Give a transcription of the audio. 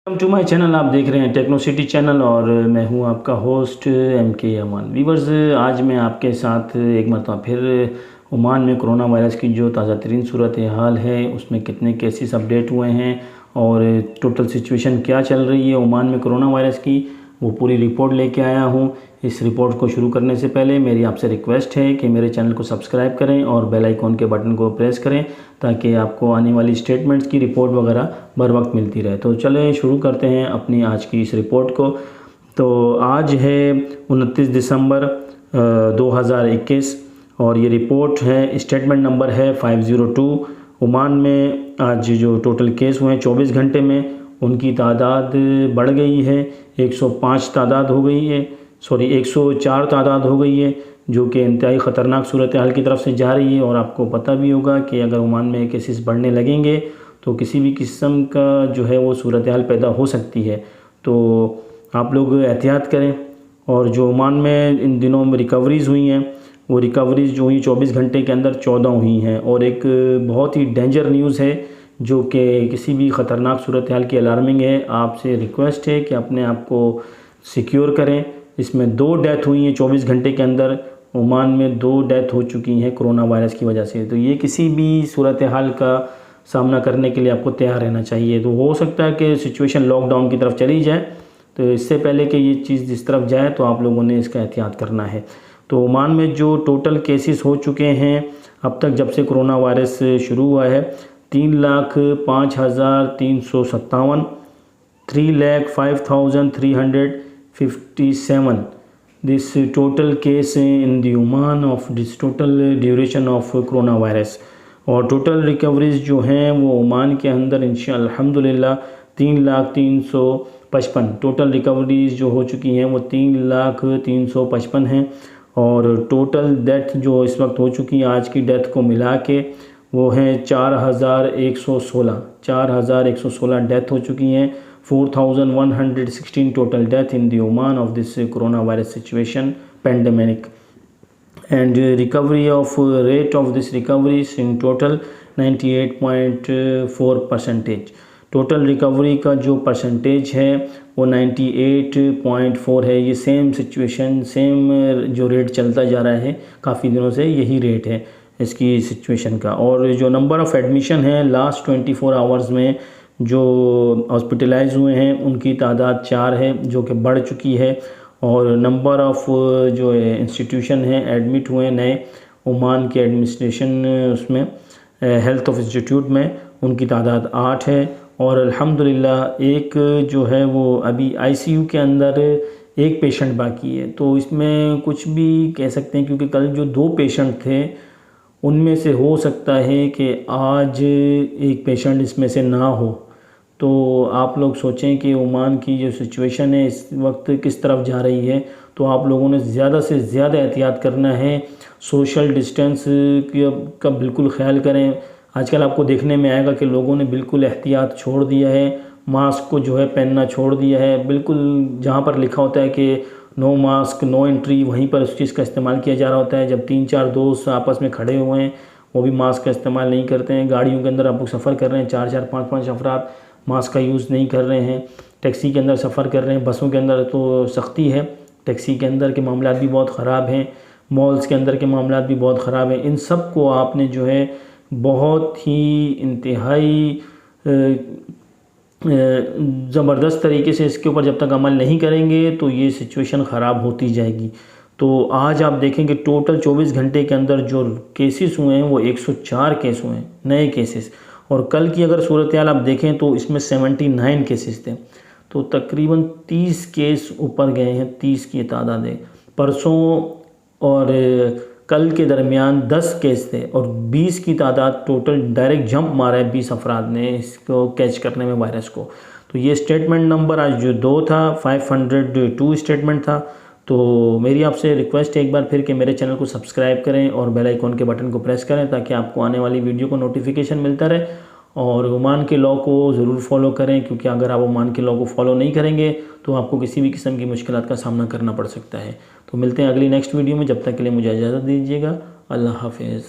Welcome to my channel. आप देख रहे हैं टेक्नो सिटी चैनल और मैं हूं आपका होस्ट MK अमान। वीवर्स, आज मैं आपके साथ एक मरतबा फिर ओमान में कोरोना वायरस की जो ताज़ा तरीन सूरत हाल है उसमें कितने केसेस अपडेट हुए हैं और टोटल सिचुएशन क्या चल रही है ओमान में कोरोना वायरस की, वो पूरी रिपोर्ट लेके आया हूं। इस रिपोर्ट को शुरू करने से पहले मेरी आपसे रिक्वेस्ट है कि मेरे चैनल को सब्सक्राइब करें और बेल आइकॉन के बटन को प्रेस करें ताकि आपको आने वाली स्टेटमेंट्स की रिपोर्ट वगैरह बर वक्त मिलती रहे। तो चलें शुरू करते हैं अपनी आज की इस रिपोर्ट को। तो आज है 29 दिसंबर 2021 और ये रिपोर्ट है, स्टेटमेंट नंबर है 502। ओमान में आज जो टोटल केस हुए हैं 24 घंटे में उनकी तादाद बढ़ गई है, 105 तादाद हो गई है, 104 तादाद हो गई है, जो कि इंतहाई ख़तरनाक सूरत हाल की तरफ से जा रही है। और आपको पता भी होगा कि अगर ओमान में केसेस बढ़ने लगेंगे तो किसी भी किस्म का जो है वो सूरत हाल पैदा हो सकती है। तो आप लोग एहतियात करें। और जो ओमान में इन दिनों में रिकवरीज़ हुई हैं वो रिकवरीज़ जो हुई 24 घंटे के अंदर 14 हुई हैं। और एक बहुत ही डेंजर न्यूज़ है जो कि किसी भी ख़तरनाक सूरत हाल की अलार्मिंग है। आपसे रिक्वेस्ट है कि अपने आप को सिक्योर करें। इसमें 2 डेथ हुई हैं 24 घंटे के अंदर। ओमान में 2 डेथ हो चुकी हैं कोरोना वायरस की वजह से। तो ये किसी भी सूरत हाल का सामना करने के लिए आपको तैयार रहना चाहिए। तो हो सकता है कि सिचुएशन लॉकडाउन की तरफ चली जाए, तो इससे पहले कि ये चीज़ जिस तरफ जाए तो आप लोगों ने इसका एहतियात करना है। तो ओमान में जो टोटल केसेस हो चुके हैं अब तक जब से कोरोना वायरस शुरू हुआ है 3,05,357, 3,05,357 this total case in the Oman of this total duration of corona virus. और टोटल रिकवरीज जो हैं वो ओमान के अंदर इंशाअल्लाह अल्हम्दुलिल्लाह 3,03,55 टोटल रिकवरीज जो हो चुकी हैं वो 3,03,55 हैं। और टोटल डेथ जो इस वक्त हो चुकी है आज की डेथ को मिला के वो हैं 4,116 डेथ हो चुकी हैं। 4,116 total death in the Oman of this corona virus situation pandemic. and recovery of rate of this recovery is in total 98.4%। Total recovery का जो परसेंटेज है वो 98.4 है। ये सेम सिचुएशन सेम जो रेट चलता जा रहा है काफ़ी दिनों से, यही रेट है इसकी सिचुएशन का। और जो नंबर ऑफ़ एडमिशन है लास्ट 24 आवर्स में जो हॉस्पिटलाइज हुए हैं उनकी तादाद 4 है जो कि बढ़ चुकी है। और नंबर ऑफ़ जो इंस्टीट्यूशन हैं एडमिट हुए नए ओमान के एडमिनिस्ट्रेशन उसमें हेल्थ ऑफ इंस्टीट्यूट में उनकी तादाद 8 है। और अल्हम्दुलिल्लाह एक जो है वो अभी ICU के अंदर एक पेशेंट बाकी है। तो इसमें कुछ भी कह सकते हैं क्योंकि कल जो 2 पेशेंट थे उनमें से हो सकता है कि आज एक पेशेंट इसमें से ना हो। तो आप लोग सोचें कि ओमान की जो सिचुएशन है इस वक्त किस तरफ जा रही है। तो आप लोगों ने ज़्यादा से ज़्यादा एहतियात करना है। सोशल डिस्टेंस का बिल्कुल ख्याल करें। आजकल आपको देखने में आएगा कि लोगों ने बिल्कुल एहतियात छोड़ दिया है, मास्क को जो है पहनना छोड़ दिया है। बिल्कुल जहाँ पर लिखा होता है कि नो मास्क नो एंट्री वहीं पर उस चीज़ का इस्तेमाल किया जा रहा होता है। जब 3-4 दोस्त आपस में खड़े हुए हैं वो भी मास्क का इस्तेमाल नहीं करते हैं। गाड़ियों के अंदर आप लोग सफ़र कर रहे हैं 4-4 5-5 अफराद मास्क का यूज़ नहीं कर रहे हैं। टैक्सी के अंदर सफ़र कर रहे हैं, बसों के अंदर तो सख्ती है, टैक्सी के अंदर के मामलात भी बहुत ख़राब हैं, मॉल्स के अंदर के मामलात भी बहुत ख़राब हैं। इन सब को आपने जो है बहुत ही इंतहाई ज़बरदस्त तरीके से इसके ऊपर जब तक अमल नहीं करेंगे तो ये सिचुएशन ख़राब होती जाएगी। तो आज आप देखेंगे टोटल 24 घंटे के अंदर जो केसेस हुए हैं वो 104 केस हुए हैं नए केसेस। और कल की अगर सूरत हाल आप देखें तो इसमें 79 केसेस थे। तो तकरीबन 30 केस ऊपर गए हैं, 30 की तादाद है। परसों और कल के दरमियान 10 केस थे और 20 की तादाद टोटल डायरेक्ट जंप मारा है 20 अफराद ने इसको कैच करने में वायरस को। तो ये स्टेटमेंट नंबर आज जो 2 था 502 स्टेटमेंट था। तो मेरी आपसे रिक्वेस्ट है एक बार फिर कि मेरे चैनल को सब्सक्राइब करें और बेल आइकॉन के बटन को प्रेस करें ताकि आपको आने वाली वीडियो को नोटिफिकेशन मिलता रहे। और ओमान के लॉ को ज़रूर फॉलो करें क्योंकि अगर आप ओमान के लॉ को फॉलो नहीं करेंगे तो आपको किसी भी किस्म की मुश्किलात का सामना करना पड़ सकता है। तो मिलते हैं अगली नेक्स्ट वीडियो में, जब तक के लिए मुझे इजाज़त दीजिएगा। अल्लाह हाफिज़।